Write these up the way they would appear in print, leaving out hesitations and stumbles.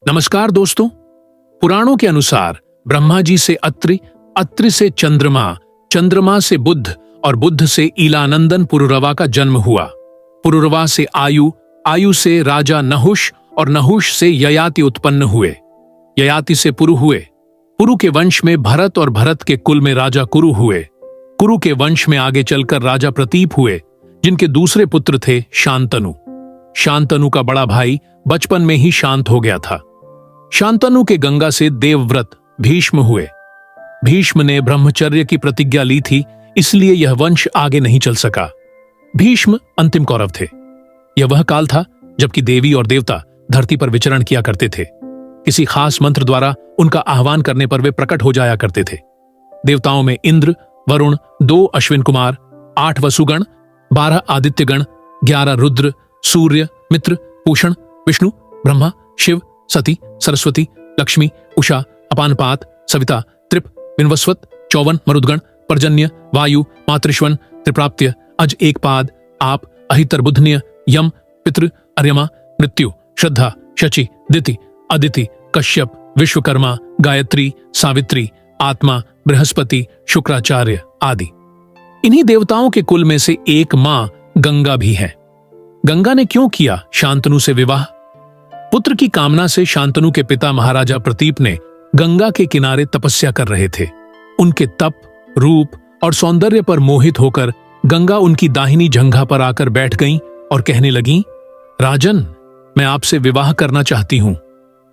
नमस्कार दोस्तों। पुराणों के अनुसार ब्रह्मा जी से अत्रि, अत्रि से चंद्रमा, चंद्रमा से बुध और बुध से ईलानंदन पुरुरवा का जन्म हुआ। पुरुरवा से आयु, आयु से राजा नहुष और नहुष से ययाति उत्पन्न हुए। ययाति से पुरु हुए। पुरु के वंश में भरत और भरत के कुल में राजा कुरु हुए। कुरु के वंश में आगे चलकर राजा प्रतीप हुए, जिनके दूसरे पुत्र थे शांतनु। शांतनु का बड़ा भाई बचपन में ही शांत हो गया था। शांतनु के गंगा से देवव्रत भीष्म हुए। भीष्म ने ब्रह्मचर्य की प्रतिज्ञा ली थी, इसलिए यह वंश आगे नहीं चल सका। भीष्म अंतिम कौरव थे। यह वह काल था जबकि देवी और देवता धरती पर विचरण किया करते थे। किसी खास मंत्र द्वारा उनका आह्वान करने पर वे प्रकट हो जाया करते थे। देवताओं में इंद्र, वरुण, 2 अश्विन कुमार, 8 वसुगण, 12 आदित्यगण, 11 रुद्र, सूर्य, मित्र, पूषण, विष्णु, ब्रह्मा, शिव, सती, सरस्वती, लक्ष्मी, उषा, अपानपात, सविता, त्रिप, विन्वस्वत, 54 मरुदगण, पर्जन्य, वायु, मातृश्वन, त्रिप्राप्त्य, अज एक पाद, आप, अहितर बुधन्य, यम, पितृ, अर्यमा, मृत्यु, श्रद्धा, शचि, दिति, अदिति, कश्यप, विश्वकर्मा, गायत्री, सावित्री, आत्मा, बृहस्पति, शुक्राचार्य आदि। इन्हीं देवताओं के कुल में से एक मां गंगा भी है। गंगा ने क्यों किया शांतनु से विवाह? पुत्र की कामना से शांतनु के पिता महाराजा प्रतीप ने गंगा के किनारे तपस्या कर रहे थे। उनके तप, रूप और सौंदर्य पर मोहित होकर गंगा उनकी दाहिनी जंघा पर आकर बैठ गईं और कहने लगीं, राजन, मैं आपसे विवाह करना चाहती हूं।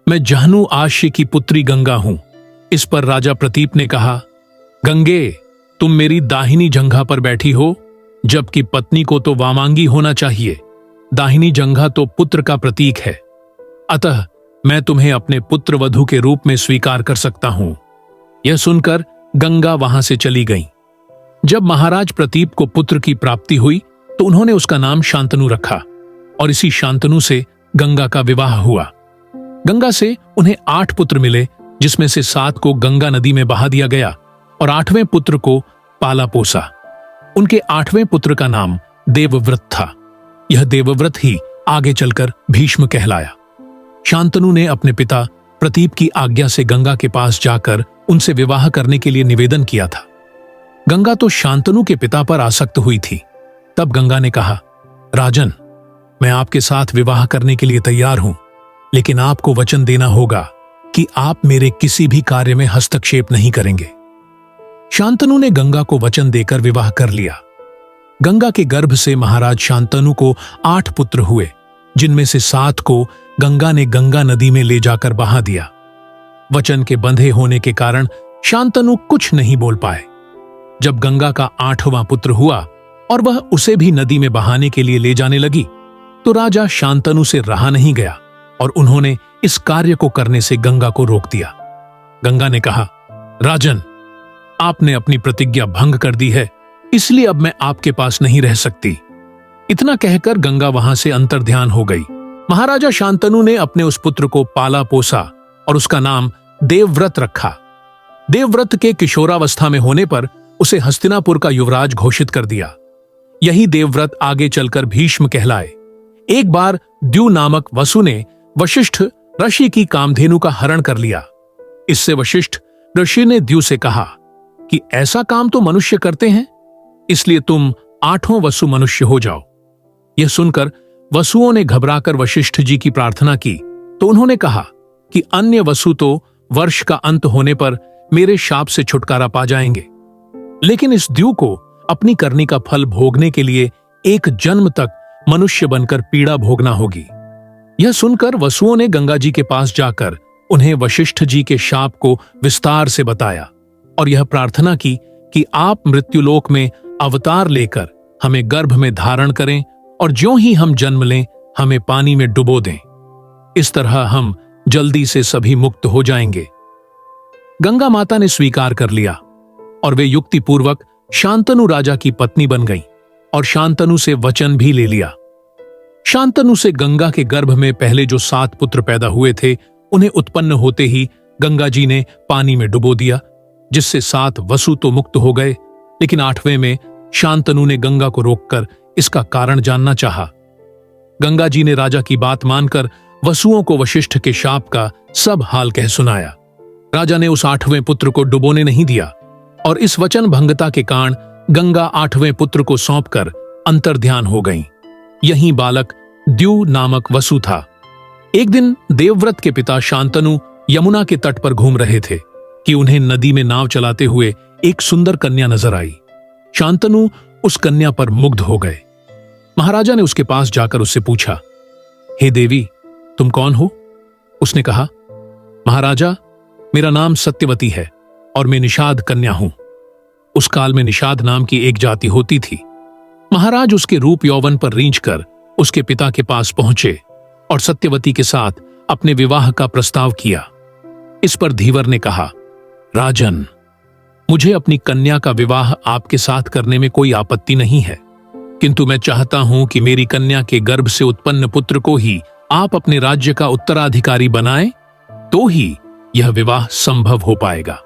मैं जहनु आश्य की पुत्री गंगा हूं। इस पर राजा प्रतीप ने कहा, गंगे, तुम मेरी दाहिनी जंघा पर बैठी हो, जबकि पत्नी को तो वामांगी होना चाहिए। दाहिनी जंघा तो पुत्र का प्रतीक है, अतः मैं तुम्हें अपने पुत्र वधू के रूप में स्वीकार कर सकता हूं। यह सुनकर गंगा वहां से चली गईं। जब महाराज प्रतीप को पुत्र की प्राप्ति हुई तो उन्होंने उसका नाम शांतनु रखा और इसी शांतनु से गंगा का विवाह हुआ। गंगा से उन्हें 8 पुत्र मिले, जिसमें से 7 को गंगा नदी में बहा दिया गया और 8वें पुत्र को पाला पोसा। उनके 8वें पुत्र का नाम देवव्रत था। यह देवव्रत ही आगे चलकर भीष्म कहलाया। शांतनु ने अपने पिता प्रतीप की आज्ञा से गंगा के पास जाकर उनसे विवाह करने के लिए निवेदन किया था। गंगा तो शांतनु के पिता पर आसक्त हुई थी। तब गंगा ने कहा, राजन, मैं आपके साथ विवाह करने के लिए तैयार हूं, लेकिन आपको वचन देना होगा कि आप मेरे किसी भी कार्य में हस्तक्षेप नहीं करेंगे। शांतनु ने गंगा को वचन देकर विवाह कर लिया। गंगा के गर्भ से महाराज शांतनु को 8 पुत्र हुए, जिनमें से 7 को गंगा ने गंगा नदी में ले जाकर बहा दिया। वचन के बंधे होने के कारण शांतनु कुछ नहीं बोल पाए। जब गंगा का 8वां पुत्र हुआ और वह उसे भी नदी में बहाने के लिए ले जाने लगी, तो राजा शांतनु से रहा नहीं गया और उन्होंने इस कार्य को करने से गंगा को रोक दिया। गंगा ने कहा, राजन, आपने अपनी प्रतिज्ञा भंग कर दी है, इसलिए अब मैं आपके पास नहीं रह सकती। इतना कहकर गंगा वहां से अंतर्ध्यान हो गई। महाराजा शांतनु ने अपने उस पुत्र को पाला पोसा और उसका नाम देवव्रत रखा। देवव्रत के किशोरावस्था में होने पर उसे हस्तिनापुर का युवराज घोषित कर दिया। यही देवव्रत आगे चलकर भीष्म कहलाए। एक बार द्यू नामक वसु ने वशिष्ठ ऋषि की कामधेनु का हरण कर लिया। इससे वशिष्ठ ऋषि ने द्यू से कहा कि ऐसा काम तो मनुष्य करते हैं, इसलिए तुम 8वां वसु मनुष्य हो जाओ। यह सुनकर वसुओं ने घबराकर वशिष्ठ जी की प्रार्थना की, तो उन्होंने कहा कि अन्य वसु तो वर्ष का अंत होने पर मेरे शाप से छुटकारा पा जाएंगे, लेकिन इस द्यू को अपनी करनी का फल भोगने के लिए एक जन्म तक मनुष्य बनकर पीड़ा भोगना होगी। यह सुनकर वसुओं ने गंगा जी के पास जाकर उन्हें वशिष्ठ जी के शाप को विस्तार से बताया और यह प्रार्थना की कि आप मृत्युलोक में अवतार लेकर हमें गर्भ में धारण करें और ज्यों ही हम जन्म लें हमें पानी में डुबो दें। इस तरह हम जल्दी से सभी मुक्त हो जाएंगे। गंगा माता ने स्वीकार कर लिया और वे युक्तिपूर्वक शांतनु राजा की पत्नी बन गईं और शांतनु से वचन भी ले लिया। शांतनु से गंगा के गर्भ में पहले जो 7 पुत्र पैदा हुए थे, उन्हें उत्पन्न होते ही गंगा जी ने पानी में डुबो दिया, जिससे 7 वसु तो मुक्त हो गए, लेकिन 8वें में शांतनु ने गंगा को रोककर इसका कारण जानना चाहा। गंगा जी ने राजा की बात मानकर वसुओं को वशिष्ठ के शाप का सब हाल कह सुनाया। राजा ने उस 8वें पुत्र को डुबोने नहीं दिया और इस वचन भंगता के कारण गंगा 8वें पुत्र को सौंपकर अंतर्ध्यान हो गईं। यही बालक द्यू नामक वसु था। एक दिन देवव्रत के पिता शांतनु यमुना के तट पर घूम रहे थे कि उन्हें नदी में नाव चलाते हुए एक सुंदर कन्या नजर आई। शांतनु उस कन्या पर मुग्ध हो गए। महाराजा ने उसके पास जाकर उससे पूछा, हे देवी, तुम कौन हो? उसने कहा, महाराजा, मेरा नाम सत्यवती है और मैं निषाद कन्या हूं। उस काल में निषाद नाम की एक जाति होती थी। महाराज उसके रूप यौवन पर रींझकर उसके पिता के पास पहुंचे और सत्यवती के साथ अपने विवाह का प्रस्ताव किया। इस पर धीवर ने कहा, राजन, मुझे अपनी कन्या का विवाह आपके साथ करने में कोई आपत्ति नहीं है, किंतु मैं चाहता हूं कि मेरी कन्या के गर्भ से उत्पन्न पुत्र को ही आप अपने राज्य का उत्तराधिकारी बनाएं, तो ही यह विवाह संभव हो पाएगा।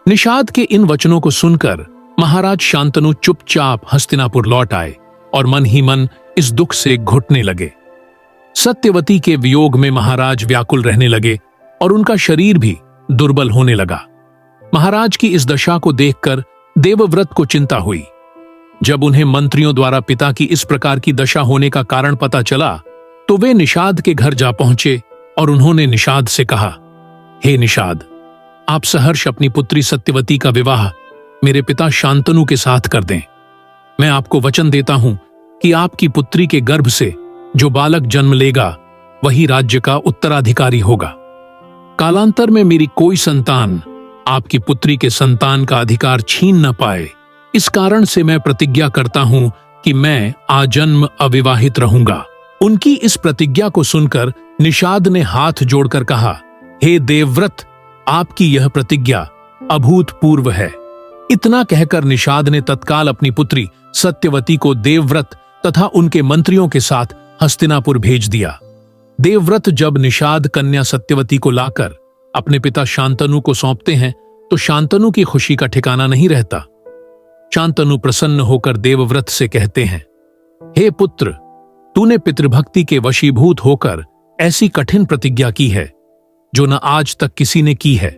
निषाद के इन वचनों को सुनकर महाराज शांतनु चुपचाप हस्तिनापुर लौट आए और मन ही मन इस दुख से घुटने लगे। सत्यवती के वियोग में महाराज व्याकुल रहने लगे और उनका शरीर भी दुर्बल होने लगा। महाराज की इस दशा को देखकर देवव्रत को चिंता हुई। जब उन्हें मंत्रियों द्वारा पिता की इस प्रकार की दशा होने का कारण पता चला, तो वे निषाद के घर जा पहुंचे और उन्होंने निषाद से कहा, हे निषाद, आप सहर्ष अपनी पुत्री सत्यवती का विवाह मेरे पिता शांतनु के साथ कर दें। मैं आपको वचन देता हूं कि आपकी पुत्री के गर्भ से जो बालक जन्म लेगा वही राज्य का उत्तराधिकारी होगा। कालांतर में मेरी कोई संतान आपकी पुत्री के संतान का अधिकार छीन न पाए, इस कारण से मैं प्रतिज्ञा करता हूं कि मैं आजन्म अविवाहित रहूंगा। उनकी इस प्रतिज्ञा को सुनकर निषाद ने हाथ जोड़कर कहा, हे देवव्रत, आपकी यह प्रतिज्ञा अभूतपूर्व है। इतना कहकर निषाद ने तत्काल अपनी पुत्री सत्यवती को देवव्रत तथा उनके मंत्रियों के साथ हस्तिनापुर भेज दिया। देवव्रत जब निषाद कन्या सत्यवती को लाकर अपने पिता शांतनु को सौंपते हैं तो शांतनु की खुशी का ठिकाना नहीं रहता। शांतनु प्रसन्न होकर देवव्रत से कहते हैं, हे पुत्र, तूने पितृभक्ति के वशीभूत होकर ऐसी कठिन प्रतिज्ञा की है जो न आज तक किसी ने की है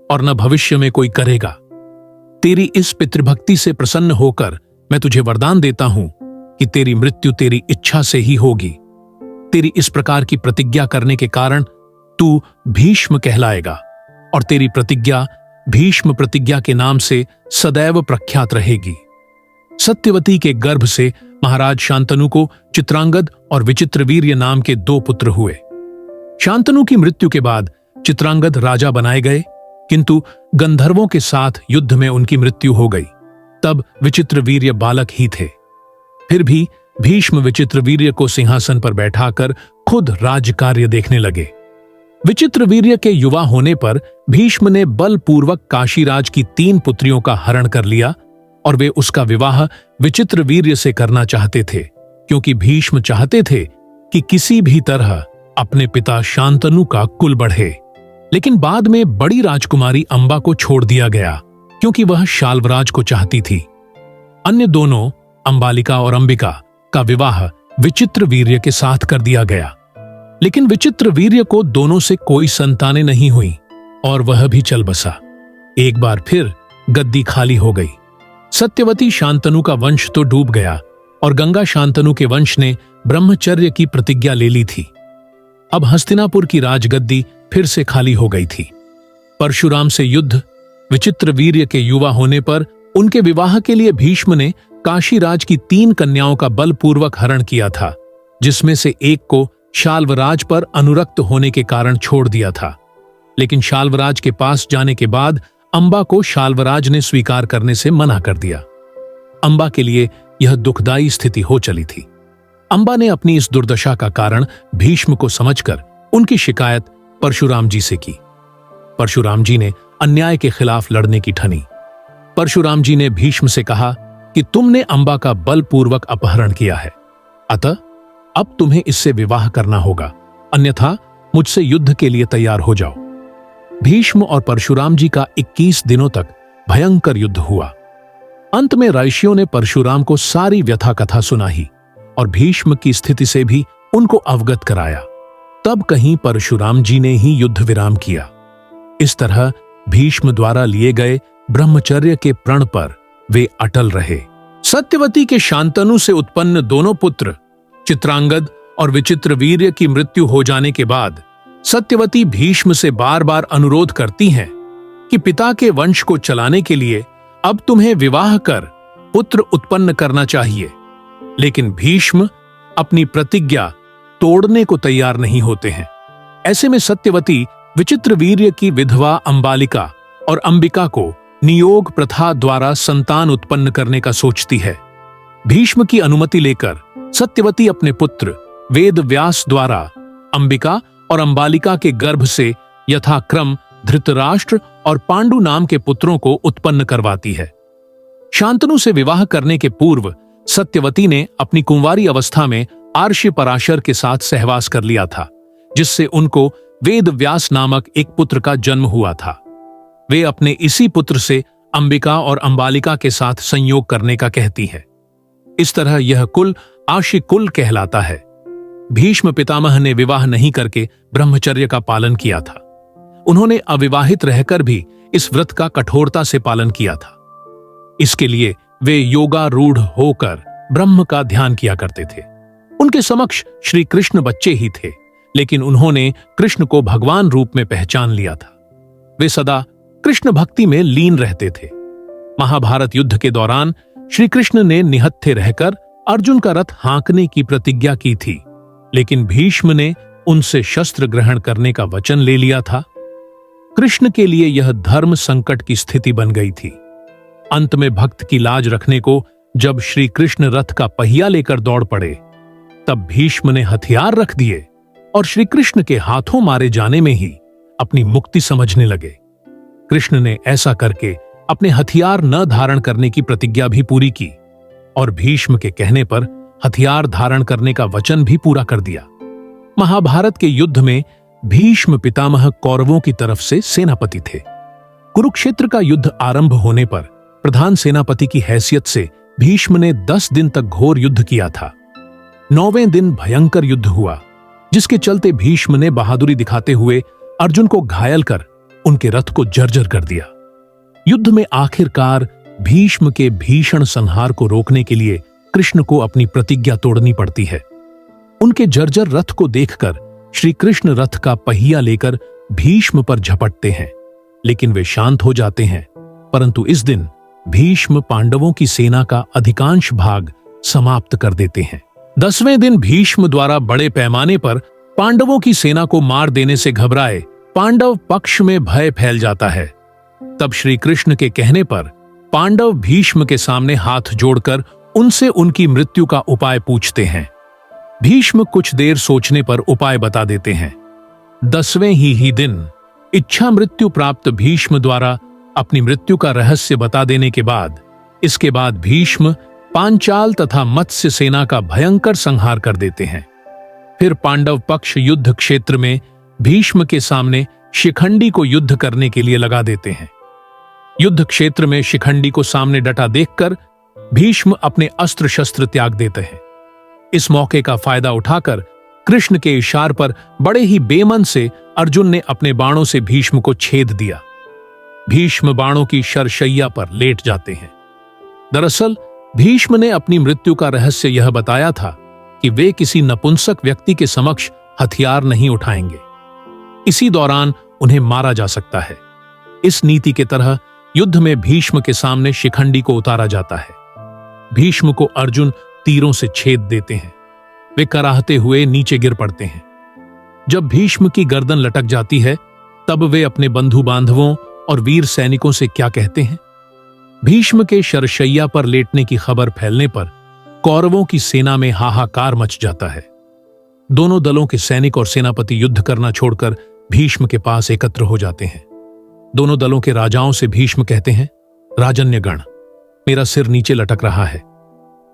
और न भविष्य में कोई करेगा। तेरी इस पितृभक्ति से प्रसन्न होकर मैं तुझे वरदान देता हूं कि तेरी मृत्यु तेरी इच्छा से ही होगी। तेरी इस प्रकार की प्रतिज्ञा करने के कारण तू भीष्म कहलाएगा और तेरी प्रतिज्ञा भीष्म प्रतिज्ञा के नाम से सदैव प्रख्यात रहेगी। सत्यवती के गर्भ से महाराज शांतनु को चित्रांगद और विचित्रवीर्य नाम के 2 पुत्र हुए। शांतनु की मृत्यु के बाद चित्रांगद राजा बनाए गए, किंतु गंधर्वों के साथ युद्ध में उनकी मृत्यु हो गई। तब विचित्रवीर्य बालक ही थे। फिर भी भीष्म विचित्रवीर्य को सिंहासन पर बैठाकर खुद राज कार्य देखने लगे। विचित्रवीर्य के युवा होने पर भीष्म ने बलपूर्वक काशीराज की 3 पुत्रियों का हरण कर लिया और वे उसका विवाह विचित्रवीर्य से करना चाहते थे, क्योंकि भीष्म चाहते थे कि किसी भी तरह अपने पिता शांतनु का कुल बढ़े। लेकिन बाद में बड़ी राजकुमारी अंबा को छोड़ दिया गया, क्योंकि वह शाल्वराज को चाहती थी। अन्य दोनों, अंबालिका और अंबिका, का विवाह विचित्रवीर्य के साथ कर दिया गया। लेकिन विचित्रवीर्य को दोनों से कोई संतानें नहीं हुई और वह भी चल बसा। एक बार फिर गद्दी खाली हो गई। सत्यवती शांतनु का वंश तो डूब गया और गंगा शांतनु के वंश ने ब्रह्मचर्य की प्रतिज्ञा ले ली थी। अब हस्तिनापुर की राजगद्दी फिर से खाली हो गई थी। परशुराम से युद्ध, विचित्रवीर्य के युवा होने पर उनके विवाह के लिए भीष्म ने काशीराज की 3 कन्याओं का बलपूर्वक हरण किया था, जिसमें से एक को शाल्वराज पर अनुरक्त होने के कारण छोड़ दिया था। लेकिन शाल्वराज के पास जाने के बाद अंबा को शाल्वराज ने स्वीकार करने से मना कर दिया। अंबा के लिए यह दुखदायी स्थिति हो चली थी। अंबा ने अपनी इस दुर्दशा का कारण भीष्म को समझकर उनकी शिकायत परशुराम जी से की। परशुराम जी ने अन्याय के खिलाफ लड़ने की ठानी। परशुराम जी ने भीष्म से कहा कि तुमने अंबा का बलपूर्वक अपहरण किया है, अतः अब तुम्हें इससे विवाह करना होगा, अन्यथा मुझसे युद्ध के लिए तैयार हो जाओ। भीष्म और परशुराम जी का 21 दिनों तक भयंकर युद्ध हुआ। अंत में ऋषियों ने परशुराम को सारी व्यथा कथा सुनाई और भीष्म की स्थिति से भी उनको अवगत कराया। तब कहीं परशुराम जी ने ही युद्ध विराम किया। इस तरह भीष्म द्वारा लिए गए ब्रह्मचर्य के प्रण पर वे अटल रहे। सत्यवती के शांतनु से उत्पन्न दोनों पुत्र चित्रांगद और विचित्रवीर्य की मृत्यु हो जाने के बाद सत्यवती भीष्म से बार बार अनुरोध करती हैं कि पिता के वंश को चलाने के लिए अब तुम्हें विवाह कर पुत्र उत्पन्न करना चाहिए। लेकिन भीष्म अपनी प्रतिज्ञा तोड़ने को तैयार नहीं होते हैं। ऐसे में सत्यवती विचित्रवीर्य की विधवा अंबालिका और अंबिका को नियोग प्रथा द्वारा संतान उत्पन्न करने का सोचती है। भीष्म की अनुमति लेकर सत्यवती अपने पुत्र वेद व्यास द्वारा अंबिका और अंबालिका के गर्भ से यथाक्रम धृतराष्ट्र और पांडु नाम के पुत्रों को उत्पन्न करवाती है। शांतनु से विवाह करने के पूर्व सत्यवती ने अपनी कुंवारी अवस्था में आर्षि पराशर के साथ सहवास कर लिया था, जिससे उनको वेद व्यास नामक एक पुत्र का जन्म हुआ था। वे अपने इसी पुत्र से अंबिका और अंबालिका के साथ संयोग करने का कहती है। इस तरह यह कुल आशी कुल कहलाता है। भीष्म पितामह ने विवाह नहीं करके ब्रह्मचर्य का पालन किया था। उन्होंने अविवाहित रहकर भी इस व्रत का कठोरता से पालन किया था। इसके लिए वे योगारूढ़ होकर ब्रह्म का ध्यान किया करते थे। उनके समक्ष श्री कृष्ण बच्चे ही थे, लेकिन उन्होंने कृष्ण को भगवान रूप में पहचान लिया था। वे सदा कृष्ण भक्ति में लीन रहते थे। महाभारत युद्ध के दौरान श्री कृष्ण ने निहत्थे रहकर अर्जुन का रथ हाँकने की प्रतिज्ञा की थी, लेकिन भीष्म ने उनसे शस्त्र ग्रहण करने का वचन ले लिया था। कृष्ण के लिए यह धर्म संकट की स्थिति बन गई थी। अंत में भक्त की लाज रखने को जब श्री कृष्ण रथ का पहिया लेकर दौड़ पड़े, तब भीष्म ने हथियार रख दिए और श्री कृष्ण के हाथों मारे जाने में ही अपनी मुक्ति समझने लगे। कृष्ण ने ऐसा करके अपने हथियार न धारण करने की प्रतिज्ञा भी पूरी की और भीष्म के कहने पर हथियार धारण करने का वचन भी पूरा कर दिया। महाभारत के युद्ध में भीष्म पितामह कौरवों की तरफ से सेनापति थे। कुरुक्षेत्र का युद्ध आरंभ होने पर प्रधान सेनापति की हैसियत से भीष्म ने 10 दिन तक घोर युद्ध किया था। 9वें दिन भयंकर युद्ध हुआ, जिसके चलते भीष्म ने बहादुरी दिखाते हुए अर्जुन को घायल कर उनके रथ को जर्जर कर दिया। युद्ध में आखिरकार भीष्म के भीषण संहार को रोकने के लिए कृष्ण को अपनी प्रतिज्ञा तोड़नी पड़ती है। उनके जर्जर रथ को देखकर श्री कृष्ण रथ का पहिया लेकर भीष्म पर झपटते हैं, लेकिन वे शांत हो जाते हैं। परंतु इस दिन भीष्म पांडवों की सेना का अधिकांश भाग समाप्त कर देते हैं। 10वें दिन भीष्म द्वारा बड़े पैमाने पर पांडवों की सेना को मार देने से घबराए पांडव पक्ष में भय फैल जाता है। तब श्री कृष्ण के कहने पर पांडव भीष्म के सामने हाथ जोड़कर उनसे उनकी मृत्यु का उपाय पूछते हैं। भीष्म कुछ देर सोचने पर उपाय बता देते हैं। 10वें ही दिन इच्छा मृत्यु प्राप्त भीष्म द्वारा अपनी मृत्यु का रहस्य बता देने के बाद इसके बाद भीष्म पांचाल तथा मत्स्य सेना का भयंकर संहार कर देते हैं। फिर पांडव पक्ष युद्ध क्षेत्र में भीष्म के सामने शिखंडी को युद्ध करने के लिए लगा देते हैं। युद्ध क्षेत्र में शिखंडी को सामने डटा देखकर भीष्म अपने अस्त्र शस्त्र त्याग देते हैं। इस मौके का फायदा उठाकर कृष्ण के इशारे पर बड़े ही बेमन से अर्जुन ने अपने बाणों से भीष्म को छेद दिया। भीष्म बाणों की शरशैया पर लेट जाते हैं। दरअसल भीष्म ने अपनी मृत्यु का रहस्य यह बताया था कि वे किसी नपुंसक व्यक्ति के समक्ष हथियार नहीं उठाएंगे। इसी दौरान उन्हें मारा जा सकता है। इस नीति के तरह युद्ध में भीष्म के सामने शिखंडी को उतारा जाता है। भीष्म को अर्जुन तीरों से छेद देते हैं। वे कराहते हुए नीचे गिर पड़ते हैं। जब भीष्म की गर्दन लटक जाती है, तब वे अपने बंधु बांधवों और वीर सैनिकों से क्या कहते हैं? भीष्म के शरशैया पर लेटने की खबर फैलने पर कौरवों की सेना में हाहाकार मच जाता है। दोनों दलों के सैनिक और सेनापति युद्ध करना छोड़कर भीष्म के पास एकत्र हो जाते हैं। दोनों दलों के राजाओं से भीष्म कहते हैं, राजन्यगण, मेरा सिर नीचे लटक रहा है,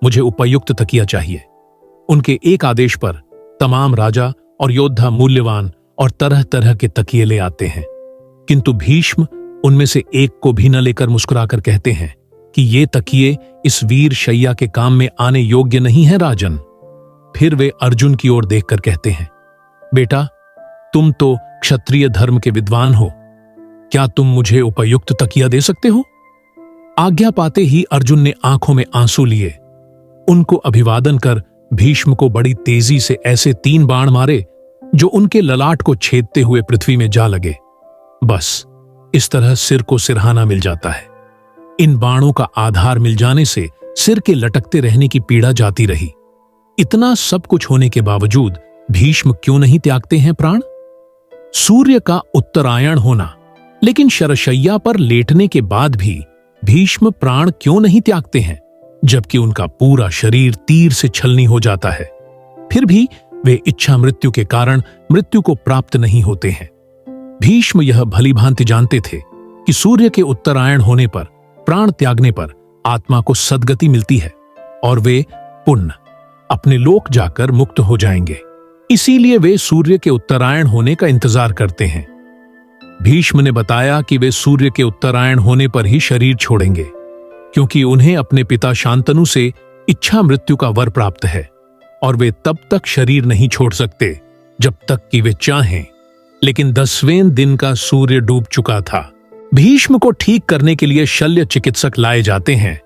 मुझे उपयुक्त तकिया चाहिए। उनके एक आदेश पर तमाम राजा और योद्धा मूल्यवान और तरह तरह के तकिए ले आते हैं, किंतु भीष्म उनमें से एक को भी न लेकर मुस्कुराकर कहते हैं कि ये तकिए इस वीर शैया के काम में आने योग्य नहीं है राजन। फिर वे अर्जुन की ओर देखकर कहते हैं, बेटा, तुम तो क्षत्रिय धर्म के विद्वान हो, क्या तुम मुझे उपयुक्त तकिया दे सकते हो? आज्ञा पाते ही अर्जुन ने आंखों में आंसू लिए, उनको अभिवादन कर भीष्म को बड़ी तेजी से ऐसे 3 बाण मारे जो उनके ललाट को छेदते हुए पृथ्वी में जा लगे। बस इस तरह सिर को सिरहाना मिल जाता है। इन बाणों का आधार मिल जाने से सिर के लटकते रहने की पीड़ा जाती रही। इतना सब कुछ होने के बावजूद भीष्म क्यों नहीं त्यागते हैं प्राण? सूर्य का उत्तरायण होना, लेकिन शरशय्या पर लेटने के बाद भी भीष्म प्राण क्यों नहीं त्यागते हैं, जबकि उनका पूरा शरीर तीर से छलनी हो जाता है? फिर भी वे इच्छा मृत्यु के कारण मृत्यु को प्राप्त नहीं होते हैं। भीष्म यह भली भांति जानते थे कि सूर्य के उत्तरायण होने पर, प्राण त्यागने पर आत्मा को सद्गति मिलती है और वे पुण्य अपने लोक जाकर मुक्त हो जाएंगे। इसीलिए वे सूर्य के उत्तरायण होने का इंतजार करते हैं। भीष्म ने बताया कि वे सूर्य के उत्तरायण होने पर ही शरीर छोड़ेंगे, क्योंकि उन्हें अपने पिता शांतनु से इच्छा मृत्यु का वर प्राप्त है और वे तब तक शरीर नहीं छोड़ सकते जब तक कि वे चाहें। लेकिन 10वें दिन का सूर्य डूब चुका था। भीष्म को ठीक करने के लिए शल्य चिकित्सक लाए जाते हैं,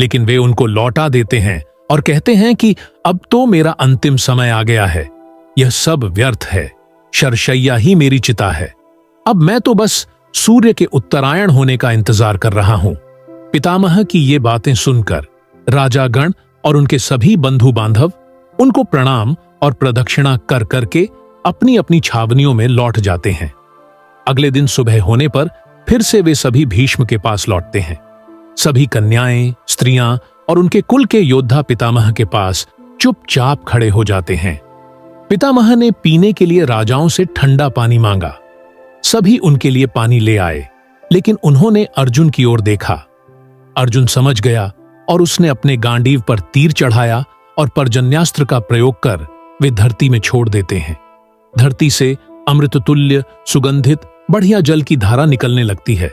लेकिन वे उनको लौटा देते हैं और कहते हैं कि अब तो मेरा अंतिम समय आ गया है, यह सब व्यर्थ है, शरशय्या ही मेरी चिता है। अब मैं तो बस सूर्य के उत्तरायण होने का इंतजार कर रहा हूं। पितामह की ये बातें सुनकर राजागण और उनके सभी बंधु बांधव उनको प्रणाम और प्रदक्षिणा कर करके अपनी अपनी छावनियों में लौट जाते हैं। अगले दिन सुबह होने पर फिर से वे सभी भीष्म के पास लौटते हैं। सभी कन्याएं, स्त्रियां और उनके कुल के योद्धा पितामह के पास चुपचाप खड़े हो जाते हैं। पितामह ने पीने के लिए राजाओं से ठंडा पानी मांगा। सभी उनके लिए पानी ले आए, लेकिन उन्होंने अर्जुन की ओर देखा। अर्जुन समझ गया और उसने अपने गांडीव पर तीर चढ़ाया और पर्जन्यास्त्र का प्रयोग कर वे धरती में छोड़ देते हैं। धरती से अमृततुल्य सुगंधित बढ़िया जल की धारा निकलने लगती है।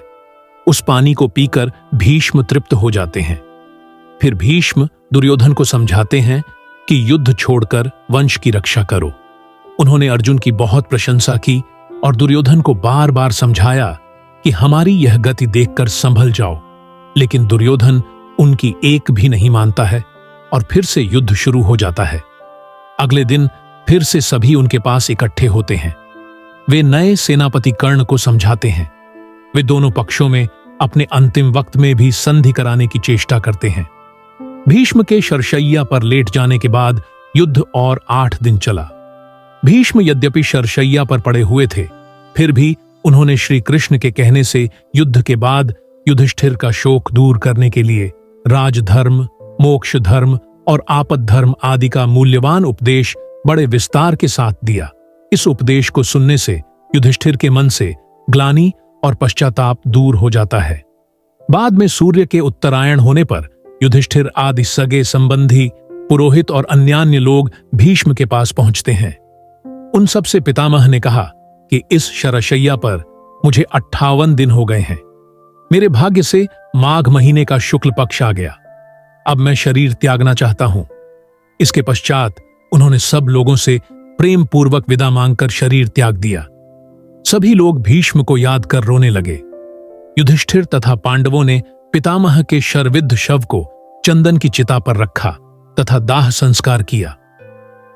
उस पानी को पीकर भीष्म तृप्त हो जाते हैं। फिर भीष्म दुर्योधन को समझाते हैं कि युद्ध छोड़कर वंश की रक्षा करो। उन्होंने अर्जुन की बहुत प्रशंसा की और दुर्योधन को बार बार समझाया कि हमारी यह गति देखकर संभल जाओ, लेकिन दुर्योधन उनकी एक भी नहीं मानता है और फिर से युद्ध शुरू हो जाता है। अगले दिन फिर से सभी उनके पास इकट्ठे होते हैं। वे नए सेनापति कर्ण को समझाते हैं। वे दोनों पक्षों में अपने अंतिम वक्त में भी संधि कराने की चेष्टा करते हैं। भीष्म के शरशय्या पर लेट जाने के बाद युद्ध और 8 दिन चला। भीष्म यद्यपि शरशय्या पर पड़े हुए थे, फिर भी उन्होंने श्री कृष्ण के कहने से युद्ध के बाद युधिष्ठिर का शोक दूर करने के लिए राजधर्म, मोक्ष धर्म और आपद धर्म आदि का मूल्यवान उपदेश बड़े विस्तार के साथ दिया। इस उपदेश को सुनने से युधिष्ठिर के मन से ग्लानि और पश्चाताप दूर हो जाता है। बाद में सूर्य के उत्तरायण होने पर युधिष्ठिर आदि सगे संबंधी, पुरोहित और अन्यान्य लोग भीष्म के पास पहुंचते हैं। उन सब से पितामह ने कहा कि इस शरशय्या पर मुझे 58 दिन हो गए हैं। मेरे भाग्य से माघ महीने का शुक्ल पक्ष आ गया। अब मैं शरीर त्यागना चाहता हूं। इसके पश्चात उन्होंने सब लोगों से प्रेम पूर्वक विदा मांगकर शरीर त्याग दिया। सभी लोग भीष्म को याद कर रोने लगे। युधिष्ठिर तथा पांडवों ने पितामह के शरविद्ध शव को चंदन की चिता पर रखा तथा दाह संस्कार किया।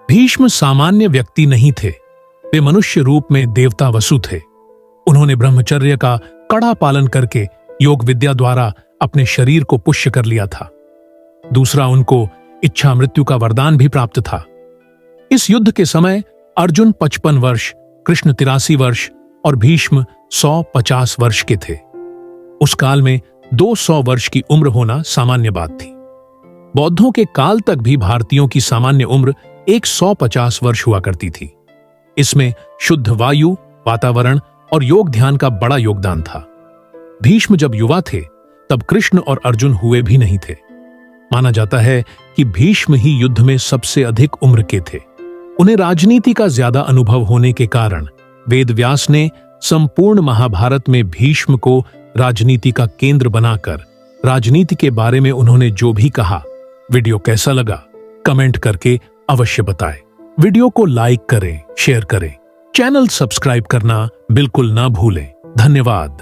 भीष्म सामान्य व्यक्ति नहीं थे, वे मनुष्य रूप में देवता वसु थे। उन्होंने ब्रह्मचर्य का कड़ा पालन करके योग विद्या द्वारा अपने शरीर को पुष्य कर लिया था। दूसरा, उनको इच्छा मृत्यु का वरदान भी प्राप्त था। इस युद्ध के समय अर्जुन 55 वर्ष, कृष्ण 83 वर्ष और भीष्म 150 वर्ष के थे। उस काल में 200 वर्ष की उम्र होना सामान्य बात थी। बौद्धों के काल तक भी भारतीयों की सामान्य उम्र 150 वर्ष हुआ करती थी। इसमें शुद्ध वायु, वातावरण और योग ध्यान का बड़ा योगदान था। भीष्म जब युवा थे तब कृष्ण और अर्जुन हुए भी नहीं थे। माना जाता है कि भीष्म ही युद्ध में सबसे अधिक उम्र के थे। उन्हें राजनीति का ज्यादा अनुभव होने के कारण वेदव्यास ने संपूर्ण महाभारत में भीष्म को राजनीति का केंद्र बनाकर राजनीति के बारे में उन्होंने जो भी कहा। वीडियो कैसा लगा कमेंट करके अवश्य बताएं। वीडियो को लाइक करें, शेयर करें चैनल सब्सक्राइब करना बिल्कुल ना भूलें। धन्यवाद।